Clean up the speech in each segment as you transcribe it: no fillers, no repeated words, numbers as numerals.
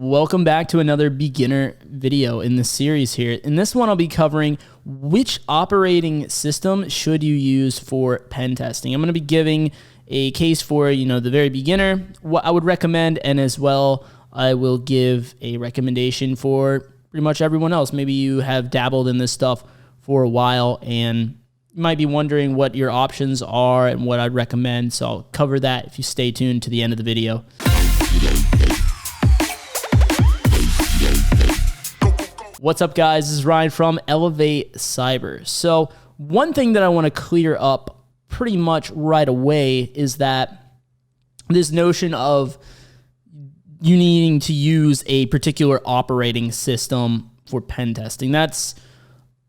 Welcome back to another beginner video in the series here. In this one, I'll be covering which operating system should you use for pen testing. I'm going to be giving a case for, the very beginner, what I would recommend, and as well, I will give a recommendation for pretty much everyone else. Maybe you have dabbled in this stuff for a while and you might be wondering what your options are and what I'd recommend. So I'll cover that if you stay tuned to the end of the video. What's up, guys? This is Ryan from elevatecyber. So one thing that I want to clear up pretty much right away is that this notion of you needing to use a particular operating system for pen testing. That's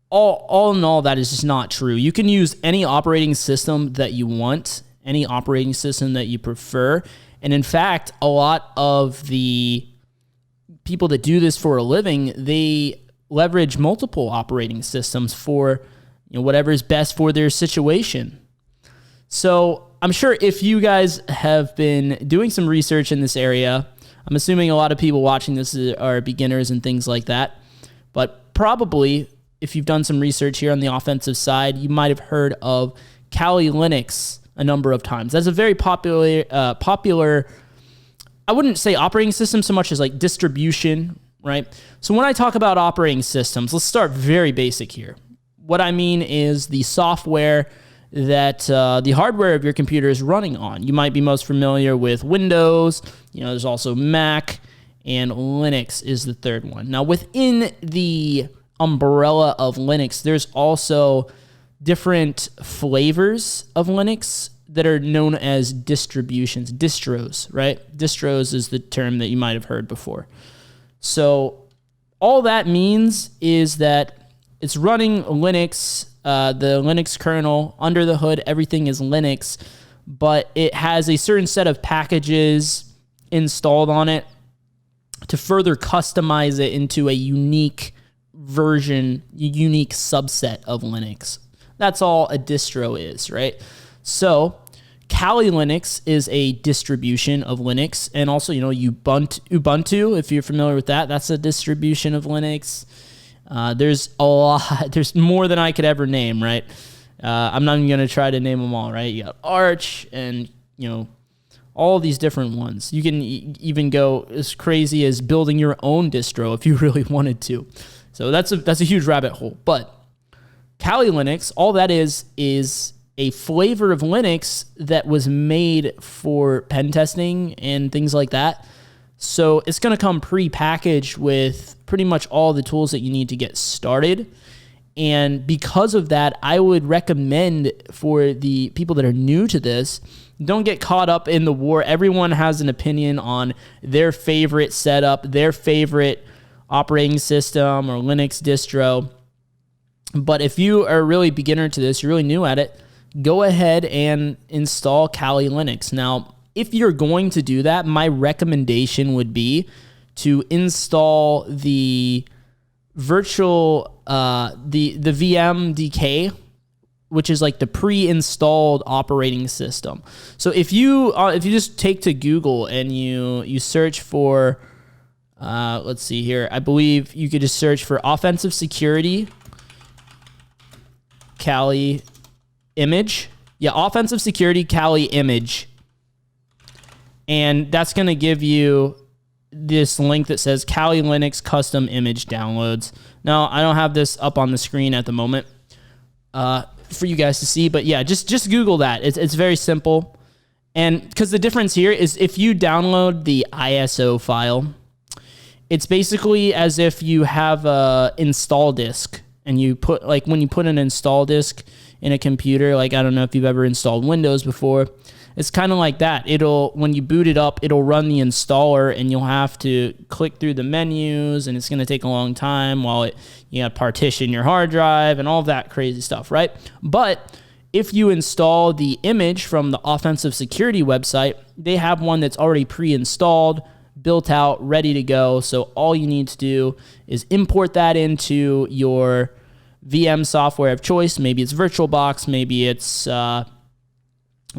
all in all, that is just not true. You can use any operating system that you want, any operating system that you prefer. And in fact, a lot of the people that do this for a living, they leverage multiple operating systems for whatever is best for their situation. So I'm sure if you guys have been doing some research in this area, I'm assuming a lot of people watching this are beginners and things like that, but probably if you've done some research here on the offensive side, you might have heard of Kali Linux a number of times. That's a very popular, I wouldn't say operating system so much as like distribution, right? So when I talk about operating systems, let's start very basic here. What I mean is the software that the hardware of your computer is running on. You might be most familiar with Windows. There's also Mac, and Linux is the third one. Now, within the umbrella of Linux, there's also different flavors of Linux that are known as distributions, distros, right? Distros is the term that you might have heard before. So all that means is that it's running Linux, the Linux kernel, under the hood, everything is Linux, but it has a certain set of packages installed on it to further customize it into a unique version, unique subset of Linux. That's all a distro is, right? So Kali Linux is a distribution of Linux, and also, Ubuntu, if you're familiar with that, that's a distribution of Linux. There's a lot, there's more than I could ever name, right? I'm not even going to try to name them all, right? You got Arch and, all these different ones. You can even go as crazy as building your own distro if you really wanted to. So that's a huge rabbit hole. But Kali Linux, all that is a flavor of Linux that was made for pen testing and things like that. So it's going to come pre-packaged with pretty much all the tools that you need to get started. And because of that, I would recommend for the people that are new to this, don't get caught up in the war. Everyone has an opinion on their favorite setup, their favorite operating system or Linux distro. But if you are a really beginner to this, you're really new at it, go ahead and install Kali Linux. Now, if you're going to do that, my recommendation would be to install the virtual, the VMDK, which is like the pre-installed operating system. So if you just take to Google and you search for, let's see here, I believe you could just search for offensive security Kali image. Yeah, offensive security Kali image. And that's going to give you this link that says Kali Linux custom image downloads. Now, I don't have this up on the screen at the moment for you guys to see, but yeah, just Google that. It's very simple. And because the difference here is if you download the ISO file, it's basically as if you have a install disk, and you put, like when you put an install disk in a computer, like I don't know if you've ever installed Windows before, it's kind of like that. When you boot it up, it'll run the installer, and you'll have to click through the menus, and it's going to take a long time while you partition your hard drive and all of that crazy stuff, right? But if you install the image from the offensive security website, they have one that's already pre-installed, built out, ready to go. So all you need to do is import that into your VM software of choice. Maybe it's VirtualBox, maybe it's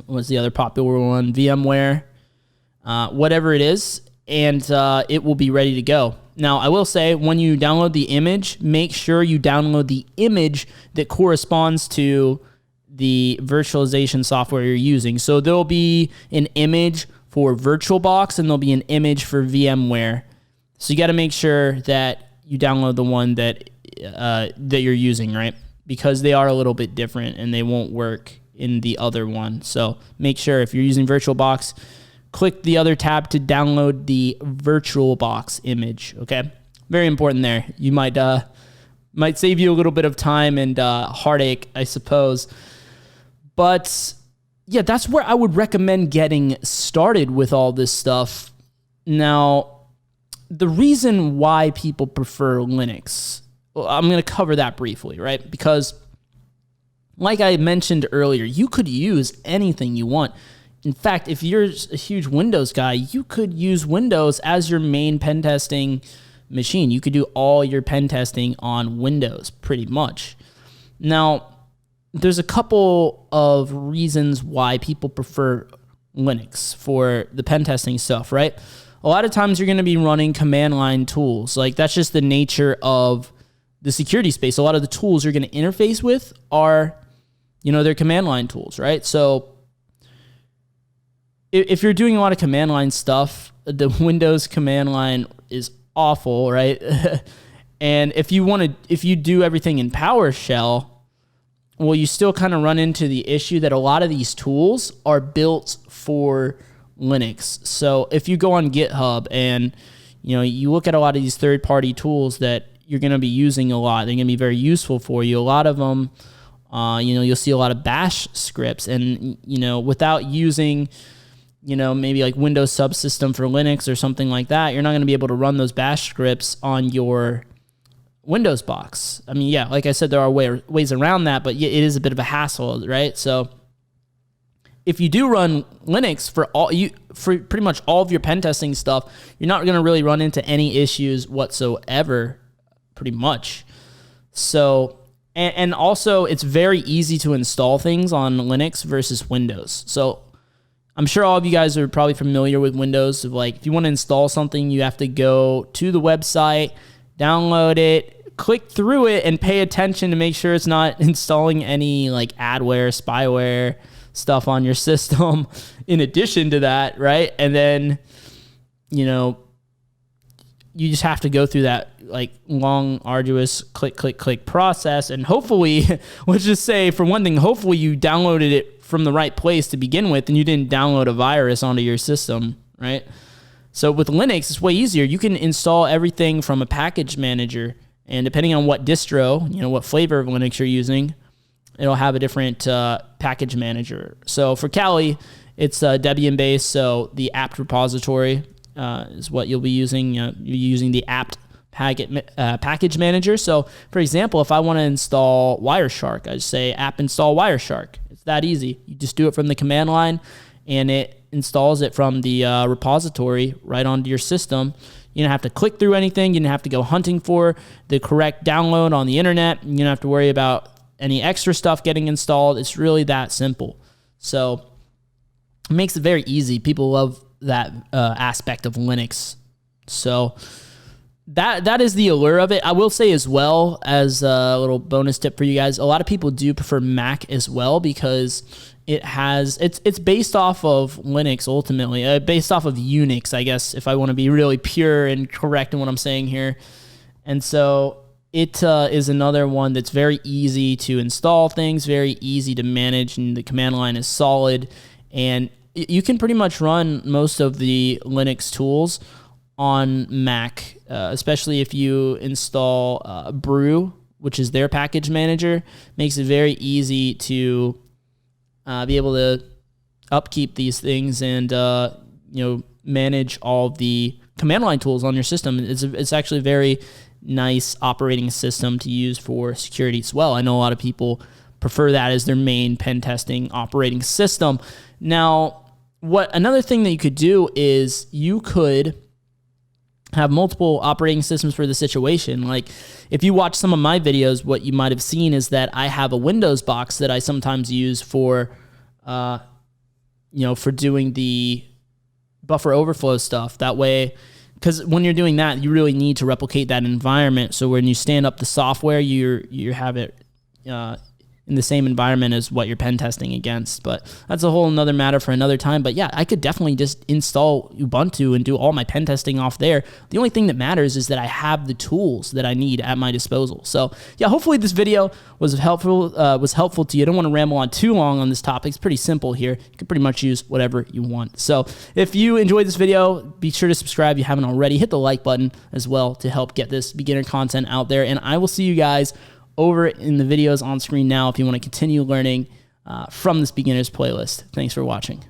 what's the other popular one? VMware, whatever it is, and it will be ready to go. Now, I will say, when you download the image, make sure you download the image that corresponds to the virtualization software you're using. So there'll be an image for VirtualBox and there'll be an image for VMware. So you got to make sure that you download the one that you're using, right? Because they are a little bit different and they won't work in the other one. So make sure if you're using VirtualBox, click the other tab to download the VirtualBox image, okay? Very important there. You might save you a little bit of time and heartache, I suppose. But yeah, that's where I would recommend getting started with all this stuff. Now, the reason why people prefer Linux, well, I'm going to cover that briefly, right? Because like I mentioned earlier, you could use anything you want. In fact, if you're a huge Windows guy, you could use Windows as your main pen testing machine. You could do all your pen testing on Windows pretty much. Now, there's a couple of reasons why people prefer Linux for the pen testing stuff, right? A lot of times you're going to be running command line tools. Like, that's just the nature of the security space. A lot of the tools you're going to interface with are, they're command line tools, right? So if you're doing a lot of command line stuff, the Windows command line is awful, right? And if you do everything in PowerShell, well, you still kind of run into the issue that a lot of these tools are built for Linux. So if you go on GitHub and you look at a lot of these third-party tools that you're going to be using a lot, they're going to be very useful for you. A lot of them, you'll see a lot of bash scripts, and without using maybe like Windows subsystem for Linux or something like that, you're not going to be able to run those bash scripts on your Windows box. I mean, yeah, like I said, there are ways around that, but it is a bit of a hassle, right? So if you do run Linux for pretty much all of your pen testing stuff, you're not going to really run into any issues whatsoever, pretty much. So, and also it's very easy to install things on Linux versus Windows. So I'm sure all of you guys are probably familiar with Windows. Of like, if you want to install something, you have to go to the website, download it, click through it, and pay attention to make sure it's not installing any like adware, spyware stuff on your system in addition to that, right? And then, you just have to go through that like long, arduous click process. And hopefully, let's just say for one thing, hopefully you downloaded it from the right place to begin with and you didn't download a virus onto your system, right? So with Linux, it's way easier. You can install everything from a package manager, and depending on what distro, what flavor of Linux you're using, it'll have a different package manager. So for Kali, it's Debian-based, so the apt repository is what you'll be using. You're using the apt package manager. So for example, if I want to install Wireshark, I just say apt install Wireshark. It's that easy. You just do it from the command line, and it installs it from the repository right onto your system. You don't have to click through anything. You don't have to go hunting for the correct download on the internet. You don't have to worry about any extra stuff getting installed. It's really that simple. So it makes it very easy. People love that aspect of Linux. So that is the allure of it. I will say as well, as a little bonus tip for you guys, a lot of people do prefer Mac as well because it's based off of Linux ultimately, based off of Unix, I guess, if I want to be really pure and correct in what I'm saying here. And so it is another one that's very easy to install things, very easy to manage, and the command line is solid. And you can pretty much run most of the Linux tools on Mac, especially if you install Brew, which is their package manager. Makes it very easy to be able to upkeep these things and manage all the command line tools on your system. It's actually a very nice operating system to use for security as well. I know a lot of people prefer that as their main pen testing operating system. Now, another thing that you could do is you could have multiple operating systems for the situation. Like if you watch some of my videos, what you might have seen is that I have a Windows box that I sometimes use for doing the buffer overflow stuff. That way, because when you're doing that, you really need to replicate that environment. So when you stand up the software, you have it in the same environment as what you're pen testing against. But that's a whole nother matter for another time. But yeah, I could definitely just install Ubuntu and do all my pen testing off there. The only thing that matters is that I have the tools that I need at my disposal. So yeah, hopefully this video was helpful to you. I don't want to ramble on too long on this topic. It's pretty simple here. You can pretty much use whatever you want. So if you enjoyed this video, be sure to subscribe if you haven't already. Hit the like button as well to help get this beginner content out there. And I will see you guys over in the videos on screen now if you want to continue learning from this beginner's playlist. Thanks for watching.